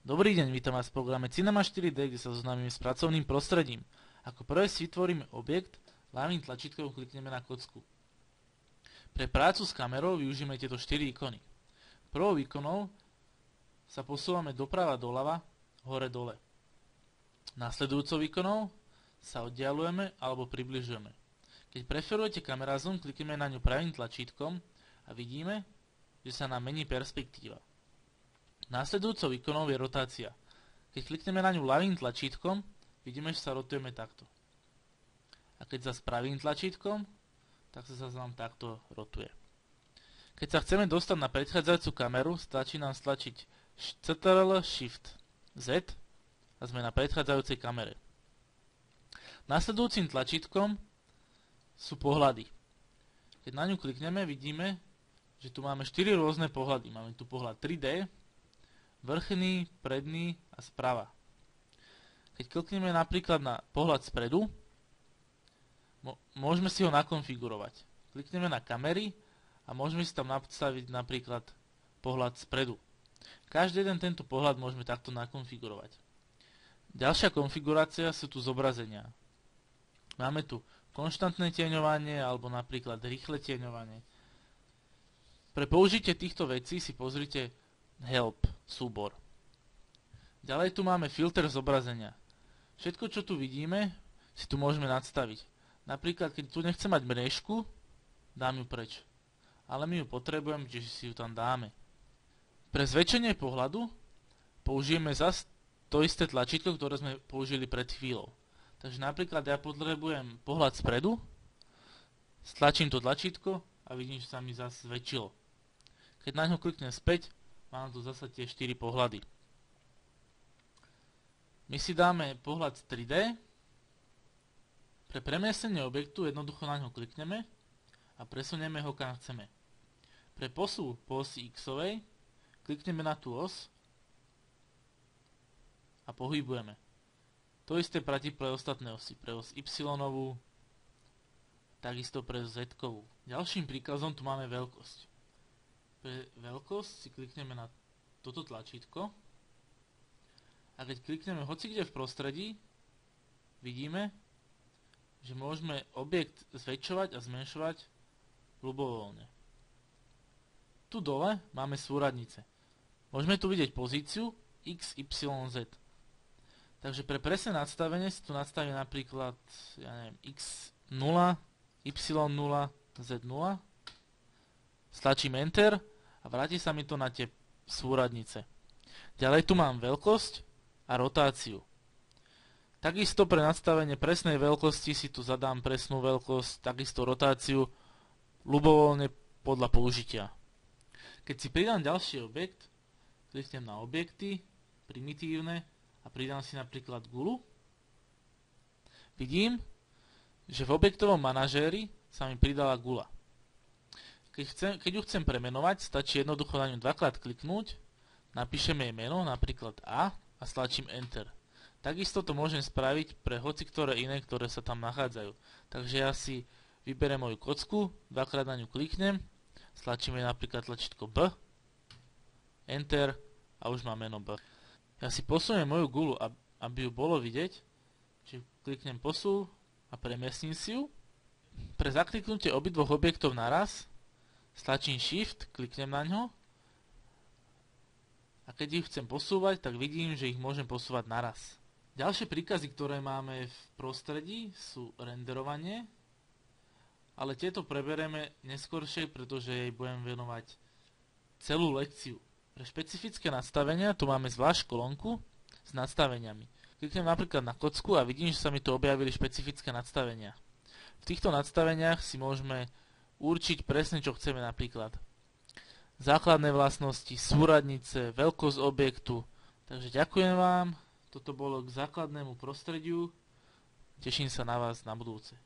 Dobrý deň, vítam vás v programe Cinema 4D, kde sa zoznámime s pracovným prostredím. Ako prvé si vytvoríme objekt, ľavým tlačítkom klikneme na kocku. Pre prácu s kamerou využijeme tieto 4 ikony. Prvou ikonou sa posúvame doprava doľava, hore dole. Nasledujúcou ikonou sa oddialujeme alebo približujeme. Keď preferujete kamera zoom, klikneme na ňu pravým tlačítkom a vidíme, že sa nám mení perspektíva. Následujúcou ikonou je rotácia. Keď klikneme na ňu ľavým tlačítkom, vidíme, že sa rotujeme takto. A keď zas pravým tlačítkom, tak sa nám takto rotuje. Keď sa chceme dostať na predchádzajúcu kameru, stačí nám stlačiť Ctrl Shift Z a sme na predchádzajúcej kamere. Nasledujúcim tlačítkom sú pohľady. Keď na ňu klikneme, vidíme, že tu máme 4 rôzne pohľady. Máme tu pohľad 3D, vrchný, predný a sprava. Keď klikneme napríklad na pohľad spredu, môžeme si ho nakonfigurovať. Klikneme na kamery a môžeme si tam nastaviť napríklad pohľad spredu. Každý jeden tento pohľad môžeme takto nakonfigurovať. Ďalšia konfigurácia sú tu zobrazenia. Máme tu konštantné tieňovanie alebo napríklad rýchle tieňovanie. Pre použitie týchto vecí si pozrite Help súbor. Ďalej tu máme filter zobrazenia. Všetko, čo tu vidíme, si tu môžeme nadstaviť. Napríklad, keď tu nechcem mať mriežku, dám ju preč. Ale my ju potrebujeme, čiže si ju tam dáme. Pre zväčšenie pohľadu použijeme zase to isté tlačítko, ktoré sme použili pred chvíľou. Takže napríklad ja potrebujem pohľad spredu, stlačím to tlačítko a vidím, že sa mi zase zväčšilo. Keď na ňo kliknem späť, mám tu zase tie 4 pohľady. My si dáme pohľad 3D. Pre premiestnenie objektu jednoducho na ňo klikneme a presunieme ho kam chceme. Pre posúv po osi X-ovej klikneme na tú os a pohybujeme. To isté platí pre ostatné osy. Pre os Y-ovú, takisto pre Z-kovú. Ďalším príkazom tu máme veľkosť. Pre veľkosť si klikneme na toto tlačítko a keď klikneme hocikde v prostredí, vidíme, že môžeme objekt zväčšovať a zmenšovať ľubovoľne. Tu dole máme súradnice. Môžeme tu vidieť pozíciu X, Y, Z. Takže pre presné nastavenie si tu nastavím napríklad X0, Y0, Z0. Stlačím Enter a vráti sa mi to na tie súradnice. Ďalej tu mám veľkosť a rotáciu. Takisto pre nastavenie presnej veľkosti si tu zadám presnú veľkosť, takisto rotáciu, ľubovoľne podľa použitia. Keď si pridám ďalší objekt, kliknem na objekty, primitívne a pridám si napríklad gulu. Vidím, že v objektovom manažéri sa mi pridala gula. Keď ju chcem premenovať, stačí jednoducho na ňu dvakrát kliknúť, napíšeme jej meno, napríklad A, a stlačím Enter. Takisto to môžem spraviť pre hociktoré iné, ktoré sa tam nachádzajú. Takže ja si vyberiem moju kocku, dvakrát na ňu kliknem, stlačíme napríklad tlačítko B, Enter a už mám meno B. Ja si posuniem moju gulu, aby ju bolo vidieť, čiže kliknem posúv a premiestním si ju. Pre zakliknutie obidvoch objektov naraz stlačím Shift, kliknem na ňo a keď ich chcem posúvať, tak vidím, že ich môžem posúvať naraz. Ďalšie príkazy, ktoré máme v prostredí, sú renderovanie, ale tieto preberieme neskôršie, pretože jej budem venovať celú lekciu. Pre špecifické nastavenia tu máme zvlášť kolónku s nastaveniami. Kliknem napríklad na kocku a vidím, že sa mi tu objavili špecifické nastavenia. V týchto nastaveniach si môžeme určiť presne, čo chceme, napríklad základné vlastnosti, súradnice, veľkosť objektu. Takže ďakujem vám, toto bolo k základnému prostrediu, teším sa na vás na budúce.